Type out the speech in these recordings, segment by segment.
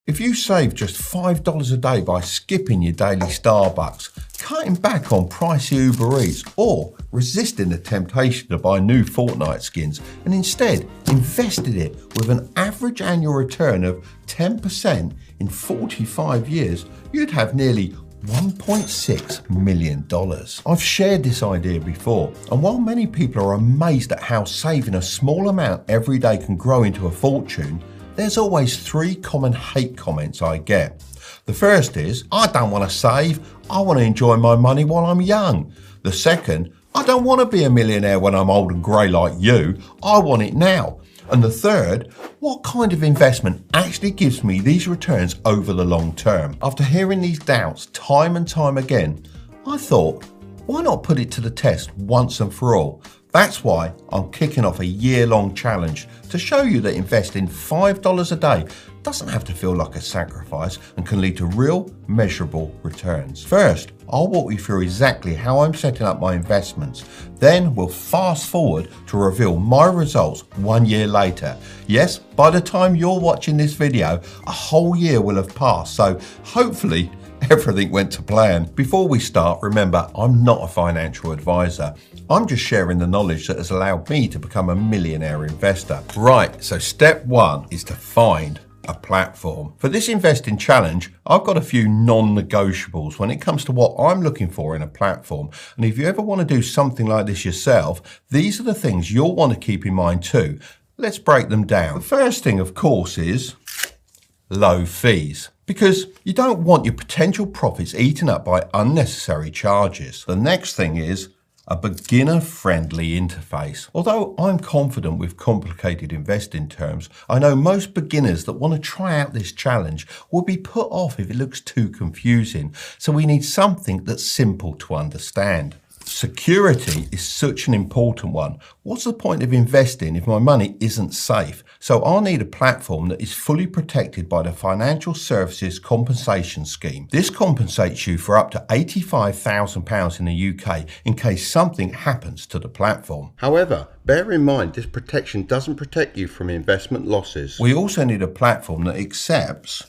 If you save just $5 a day by skipping your daily Starbucks, cutting back on pricey Uber Eats, or resisting the temptation to buy new Fortnite skins and instead invested it with an average annual return of 10% in 45 years, you'd have nearly $1.6 million. I've shared this idea before, and while many people are amazed at how saving a small amount every day can grow into a fortune, there's always three common hate comments I get. The first is, I don't want to save, I want to enjoy my money while I'm young. The second, I don't want to be a millionaire when I'm old and grey like you, I want it now. And the third, what kind of investment actually gives me these returns over the long term? After hearing these doubts time and time again, I thought, why not put it to the test once and for all? That's why I'm kicking off a year-long challenge to show you that investing $5 a day doesn't have to feel like a sacrifice and can lead to real, measurable returns. First, I'll walk you through exactly how I'm setting up my investments. Then we'll fast forward to reveal my results 1 year later. Yes, by the time you're watching this video, a whole year will have passed, so hopefully everything went to plan. Before we start, remember, I'm not a financial advisor. I'm just sharing the knowledge that has allowed me to become a millionaire investor. Right, so step one is to find a platform. For this investing challenge, I've got a few non-negotiables when it comes to what I'm looking for in a platform. And if you ever want to do something like this yourself, these are the things you'll want to keep in mind too. Let's break them down. The first thing, of course, is low fees, because you don't want your potential profits eaten up by unnecessary charges. The next thing is a beginner-friendly interface. Although I'm confident with complicated investing terms, I know most beginners that want to try out this challenge will be put off if it looks too confusing, so we need something that's simple to understand. Security is such an important one. What's the point of investing if my money isn't safe? So I'll need a platform that is fully protected by the Financial Services Compensation Scheme. This compensates you for up to £85,000 in the UK in case something happens to the platform. However, bear in mind this protection doesn't protect you from investment losses. We also need a platform that accepts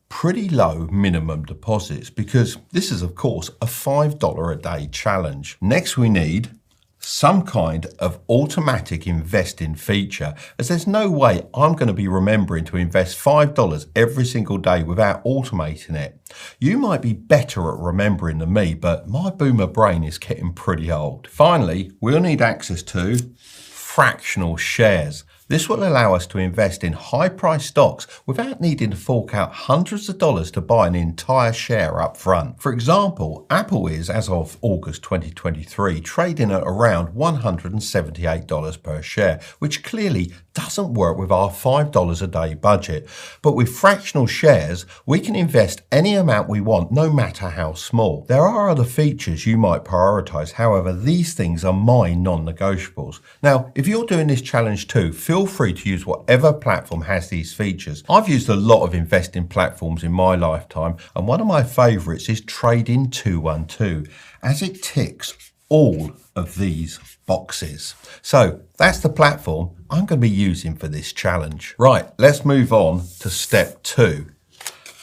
pretty low minimum deposits, because this is of course a $5 a day challenge. Next, we need some kind of automatic investing feature, as there's no way I'm going to be remembering to invest $5 every single day without automating it. You might be better at remembering than me, but my boomer brain is getting pretty old. Finally, we'll need access to fractional shares. This will allow us to invest in high-priced stocks without needing to fork out hundreds of dollars to buy an entire share up front. For example, Apple is, as of August 2023, trading at around $178 per share, which clearly doesn't work with our $5 a day budget. But with fractional shares, we can invest any amount we want, no matter how small. There are other features you might prioritize. However, these things are my non-negotiables. Now, if you're doing this challenge too, feel free to use whatever platform has these features. I've used a lot of investing platforms in my lifetime, and one of my favorites is Trading 212, as it ticks all of these boxes. So that's the platform I'm going to be using for this challenge. Right, let's move on to step 2,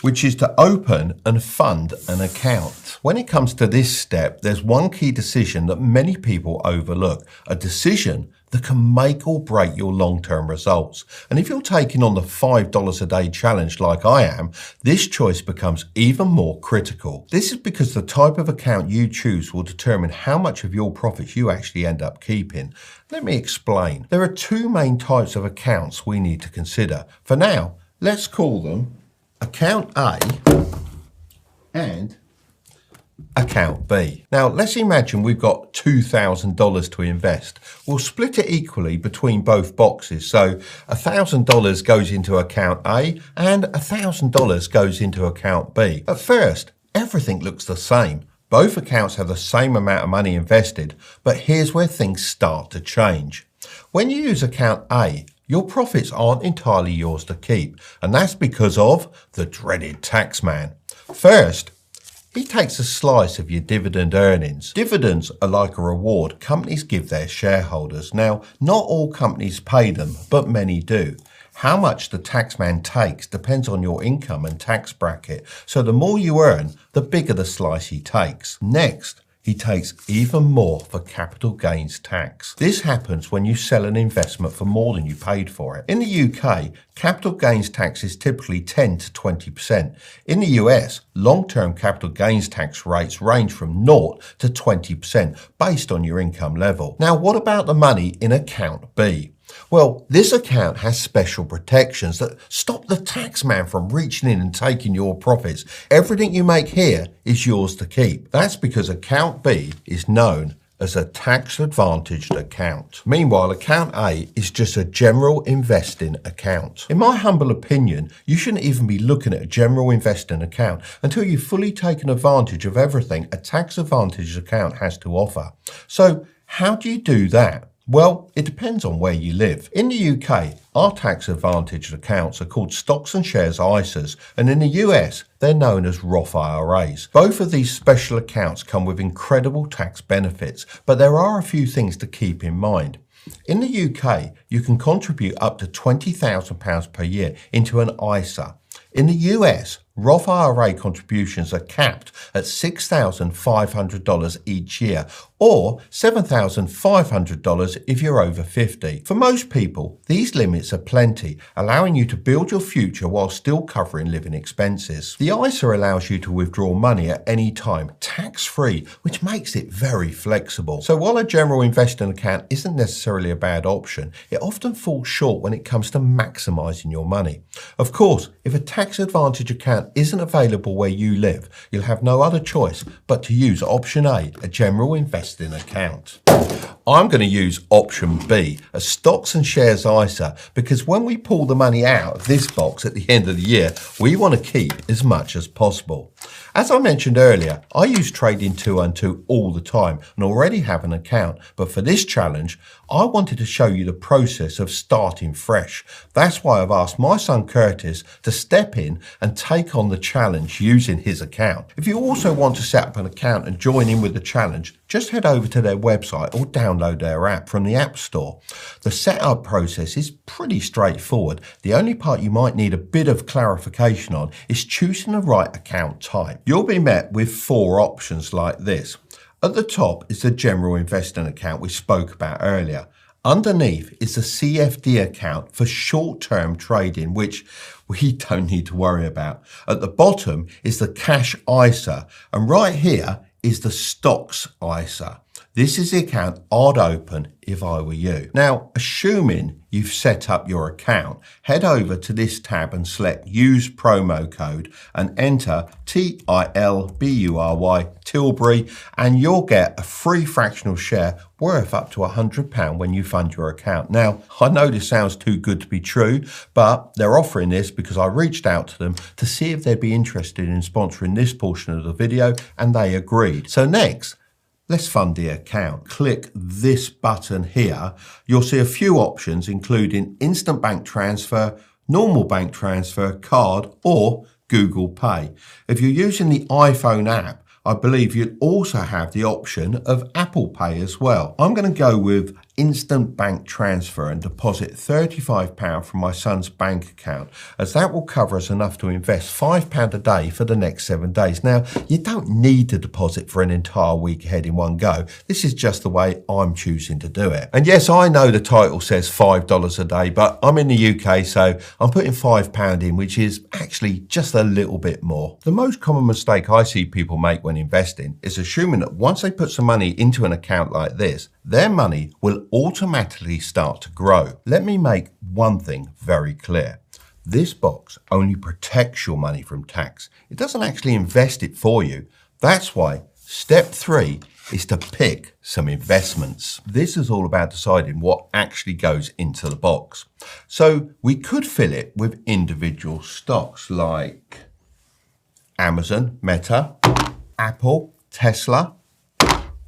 which is to open and fund an account. When it comes to this step, there's one key decision that many people overlook, a decision that can make or break your long-term results. And if you're taking on the $5 a day challenge like I am, this choice becomes even more critical. This is because the type of account you choose will determine how much of your profits you actually end up keeping. Let me explain. There are two main types of accounts we need to consider. For now, let's call them Account A and Account B. Now, let's imagine we've got $2,000 to invest. We'll split it equally between both boxes. So $1,000 goes into Account A and $1,000 goes into Account B. At first, everything looks the same. Both accounts have the same amount of money invested, but here's where things start to change. When you use Account A, your profits aren't entirely yours to keep, and that's because of the dreaded tax man. First, he takes a slice of your dividend earnings. Dividends are like a reward companies give their shareholders. Now, not all companies pay them, but many do. How much the taxman takes depends on your income and tax bracket, so the more you earn, the bigger the slice he takes. Next, he takes even more for capital gains tax. This happens when you sell an investment for more than you paid for it. In the UK, capital gains tax is typically 10 to 20%. In the US, long-term capital gains tax rates range from 0 to 20% based on your income level. Now, what about the money in account B? Well, this account has special protections that stop the taxman from reaching in and taking your profits. Everything you make here is yours to keep. That's because account B is known as a tax-advantaged account. Meanwhile, account A is just a general investing account. In my humble opinion, you shouldn't even be looking at a general investing account until you've fully taken advantage of everything a tax-advantaged account has to offer. So, how do you do that? Well, it depends on where you live. In the UK, our tax-advantaged accounts are called stocks and shares ISAs, and in the US, they're known as Roth IRAs. Both of these special accounts come with incredible tax benefits, but there are a few things to keep in mind. In the UK, you can contribute up to £20,000 per year into an ISA. In the US, Roth IRA contributions are capped at $6,500 each year, or $7,500 if you're over 50. For most people, these limits are plenty, allowing you to build your future while still covering living expenses. The ISA allows you to withdraw money at any time, tax-free, which makes it very flexible. So while a general investing account isn't necessarily a bad option, it often falls short when it comes to maximising your money. Of course, if a tax-advantage account isn't available where you live, you'll have no other choice but to use option A, a general investing account. I'm going to use option B, a stocks and shares ISA, because when we pull the money out of this box at the end of the year, we want to keep as much as possible. As I mentioned earlier, I use Trading 212 all the time and already have an account, but for this challenge, I wanted to show you the process of starting fresh. That's why I've asked my son Curtis to step in and take on the challenge using his account. If you also want to set up an account and join in with the challenge, just head over to their website or download their app from the App Store. The setup process is pretty straightforward. The only part you might need a bit of clarification on is choosing the right account type. You'll be met with 4 options like this. At the top is the general investing account we spoke about earlier. Underneath is the CFD account for short-term trading, which we don't need to worry about. At the bottom is the cash ISA, and right here is the stocks ISA. This is the account I'd open if I were you. Now, assuming you've set up your account, head over to this tab and select Use Promo Code and enter TILBURY, Tilbury, and you'll get a free fractional share worth up to £100 when you fund your account. Now, I know this sounds too good to be true, but they're offering this because I reached out to them to see if they'd be interested in sponsoring this portion of the video, and they agreed. So next, let's fund the account. Click this button here. You'll see a few options, including instant bank transfer, normal bank transfer, card, or Google Pay. If you're using the iPhone app, I believe you'd also have the option of Apple Pay as well. I'm going to go with instant bank transfer and deposit £35 from my son's bank account, as that will cover us enough to invest £5 a day for the next 7 days. Now, you don't need to deposit for an entire week ahead in one go. This is just the way I'm choosing to do it. And yes, I know the title says $5 a day, but I'm in the UK, so I'm putting £5 in, which is actually just a little bit more. The most common mistake I see people make when investing is assuming that once they put some money into an account like this, their money will automatically start to grow. Let me make one thing very clear. This box only protects your money from tax. It doesn't actually invest it for you. That's why step 3 is to pick some investments. This is all about deciding what actually goes into the box. So we could fill it with individual stocks like Amazon, Meta, Apple, Tesla,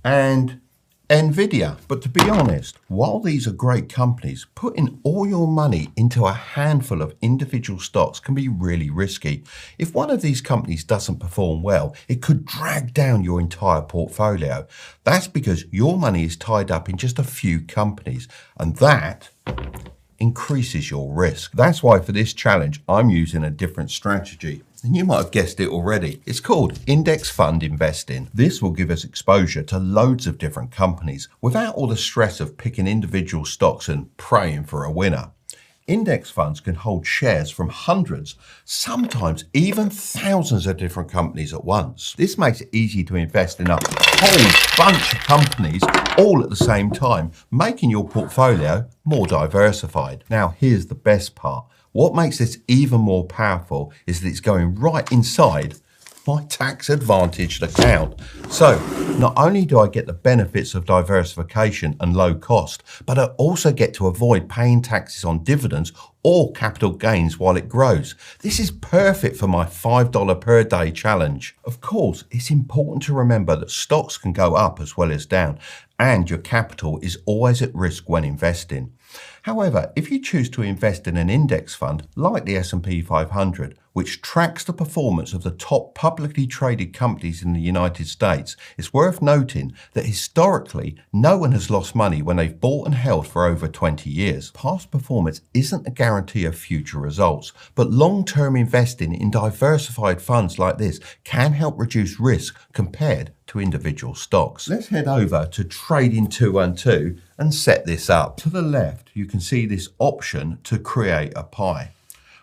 and Nvidia. But to be honest, while these are great companies, putting all your money into a handful of individual stocks can be really risky. If one of these companies doesn't perform well, it could drag down your entire portfolio. That's because your money is tied up in just a few companies, and that increases your risk. That's why for this challenge, I'm using a different strategy. And you might have guessed it already. It's called index fund investing. This will give us exposure to loads of different companies without all the stress of picking individual stocks and praying for a winner. Index funds can hold shares from hundreds, sometimes even thousands of different companies at once. This makes it easy to invest in a whole bunch of companies all at the same time, making your portfolio more diversified. Now, here's the best part. What makes this even more powerful is that it's going right inside my tax advantaged account. So not only do I get the benefits of diversification and low cost, but I also get to avoid paying taxes on dividends or capital gains while it grows. This is perfect for my $5 per day challenge. Of course, it's important to remember that stocks can go up as well as down, and your capital is always at risk when investing. However, if you choose to invest in an index fund like the S&P 500, which tracks the performance of the top publicly traded companies in the United States, it's worth noting that historically, no one has lost money when they've bought and held for over 20 years. Past performance isn't a guarantee of future results, but long-term investing in diversified funds like this can help reduce risk compared to individual stocks. Let's head over to Trading 212 and set this up. To the left, you can see this option to create a pie.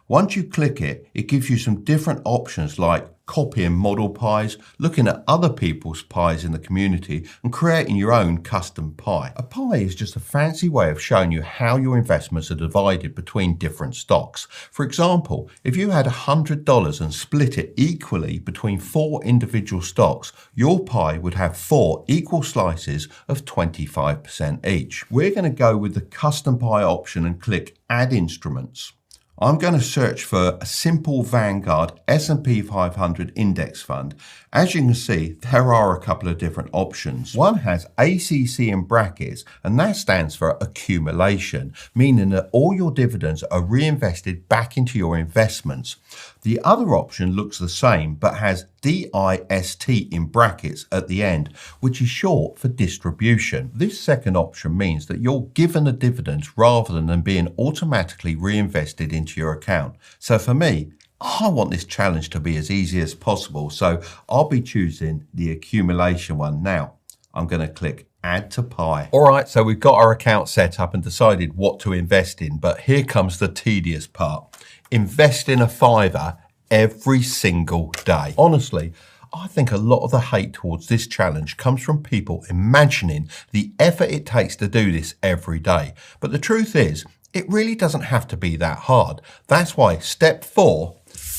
Once you click it, it gives you some different options like copying model pies, looking at other people's pies in the community, and creating your own custom pie. A pie is just a fancy way of showing you how your investments are divided between different stocks. For example, if you had $100 and split it equally between 4 individual stocks, your pie would have 4 equal slices of 25% each. We're going to go with the custom pie option and click Add Instruments. I'm going to search for a simple Vanguard S&P 500 index fund. As you can see, there are a couple of different options. One has ACC in brackets, and that stands for accumulation, meaning that all your dividends are reinvested back into your investments. The other option looks the same, but has DIST in brackets at the end, which is short for distribution. This second option means that you're given the dividends rather than them being automatically reinvested into your account. So for me, I want this challenge to be as easy as possible, so I'll be choosing the accumulation one. Now, I'm going to click Add to Pie. All right, so we've got our account set up and decided what to invest in, but here comes the tedious part. Invest in a $5 every single day. Honestly, I think a lot of the hate towards this challenge comes from people imagining the effort it takes to do this every day. But the truth is, it really doesn't have to be that hard. That's why step 4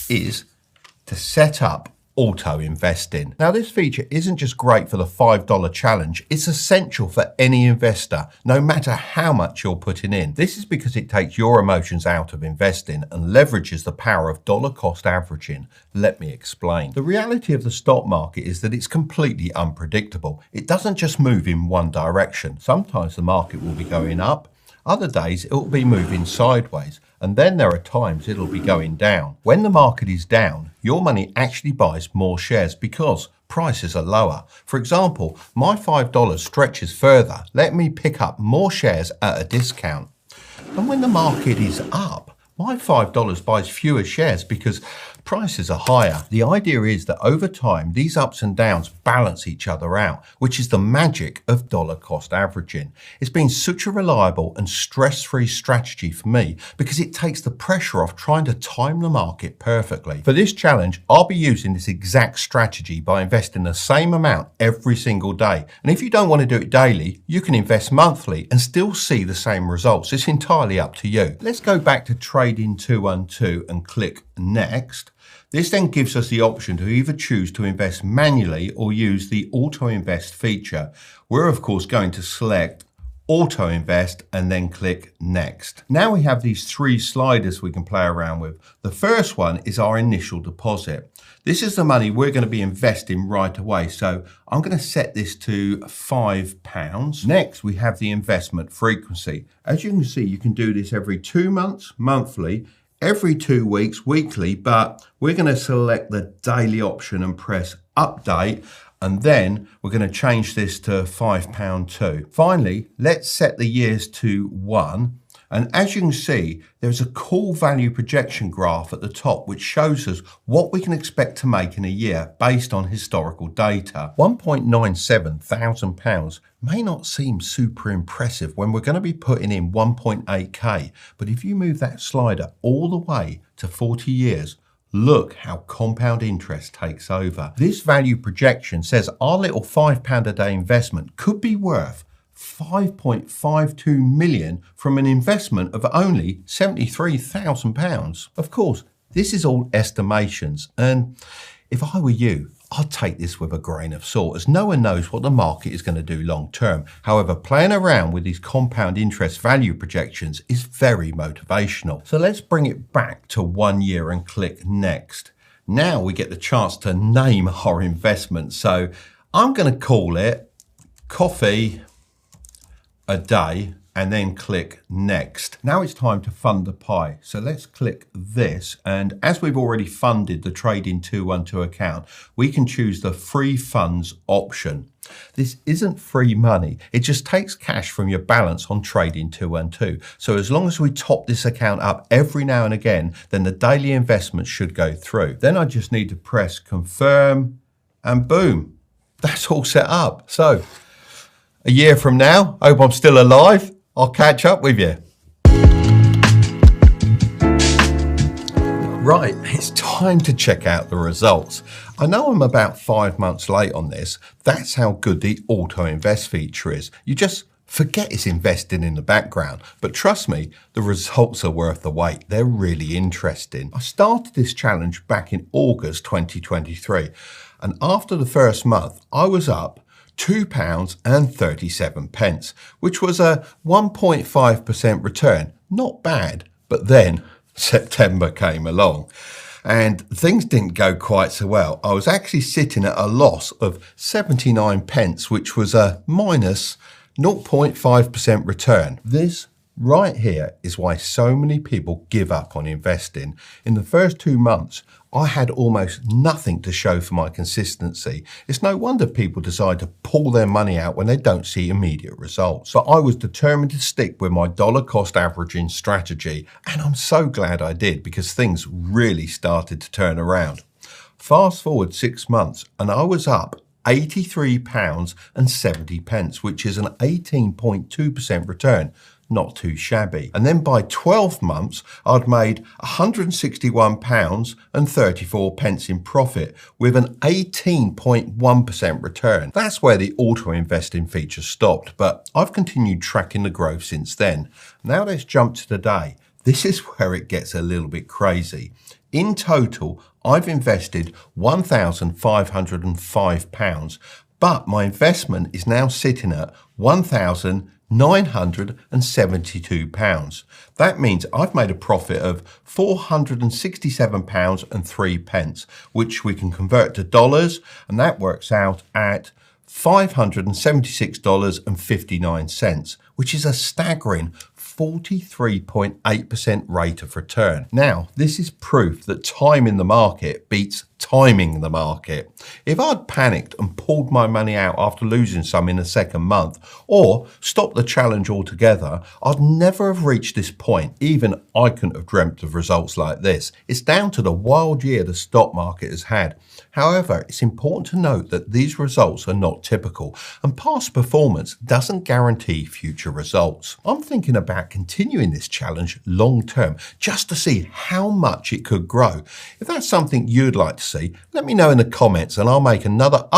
is to set up auto investing. Now, this feature isn't just great for the $5 challenge, it's essential for any investor, no matter how much you're putting in. This is because it takes your emotions out of investing and leverages the power of dollar cost averaging. Let me explain. The reality of the stock market is that it's completely unpredictable. It doesn't just move in one direction. Sometimes the market will be going up, other days it will be moving sideways, and then there are times it'll be going down. When the market is down, your money actually buys more shares because prices are lower. For example, my $5 stretches further. Let me pick up more shares at a discount. And when the market is up, my $5 buys fewer shares because prices are higher. The idea is that over time, these ups and downs balance each other out, which is the magic of dollar cost averaging. It's been such a reliable and stress-free strategy for me because it takes the pressure off trying to time the market perfectly. For this challenge, I'll be using this exact strategy by investing the same amount every single day. And if you don't want to do it daily, you can invest monthly and still see the same results. It's entirely up to you. Let's go back to Trading 212 and click Next. This then gives us the option to either choose to invest manually or use the auto invest feature. We're of course going to select auto invest and then click next. Now we have these 3 sliders we can play around with. The first one is our initial deposit. This is the money we're going to be investing right away. So I'm going to set this to £5. Next, we have the investment frequency. As you can see, you can do this every 2 months, monthly, every 2 weeks, weekly, but we're going to select the daily option and press update, and then we're going to change this to £5 too. Finally, let's set the years to 1, And as you can see, there's a cool value projection graph at the top which shows us what we can expect to make in a year based on historical data. £1.97,000 may not seem super impressive when we're going to be putting in 1.8k, but if you move that slider all the way to 40 years, look how compound interest takes over. This value projection says our little £5 a day investment could be worth £5.52 million from an investment of only £73,000. Of course, this is all estimations, and if I were you, I'd take this with a grain of salt, as no one knows what the market is going to do long term. However, playing around with these compound interest value projections is very motivational. So let's bring it back to 1 year and click next. Now we get the chance to name our investment. So I'm going to call it Coffee a Day and then click next. Now it's time to fund the pie. So let's click this. And as we've already funded the Trading 212 account, we can choose the free funds option. This isn't free money. It just takes cash from your balance on Trading 212. So as long as we top this account up every now and again, then the daily investment should go through. Then I just need to press confirm and boom, that's all set up. So a year from now, hope I'm still alive, I'll catch up with you. Right, it's time to check out the results. I know I'm about 5 months late on this. That's how good the auto invest feature is. You just forget it's investing in the background. But trust me, the results are worth the wait. They're really interesting. I started this challenge back in August 2023. And after the first month, I was up £2.37, which was a 1.5% return. Not bad, but then September came along and things didn't go quite so well. I was actually sitting at a loss of 79 pence, which was a minus 0.5% return. This right here is why so many people give up on investing. In the first 2 months, I had almost nothing to show for my consistency. It's no wonder people decide to pull their money out when they don't see immediate results. But I was determined to stick with my dollar cost averaging strategy, and I'm so glad I did because things really started to turn around. Fast forward 6 months and I was up £83.70, which is an 18.2% return. Not too shabby. And then by 12 months, I'd made £161.34 in profit with an 18.1% return. That's where the auto investing feature stopped, but I've continued tracking the growth since then. Now let's jump to today. This is where it gets a little bit crazy. In total, I've invested £1,505, but my investment is now sitting at £1,972. That means I've made a profit of £467.03, which we can convert to dollars, and that works out at $576.59, which is a staggering 43.8% rate of return. Now, this is proof that time in the market beats timing the market. If I'd panicked and pulled my money out after losing some in the second month, or stopped the challenge altogether, I'd never have reached this point. Even I couldn't have dreamt of results like this. It's down to the wild year the stock market has had. However, it's important to note that these results are not typical, and past performance doesn't guarantee future results. I'm thinking about continuing this challenge long term, just to see how much it could grow. If that's something you'd like to see, let me know in the comments and I'll make another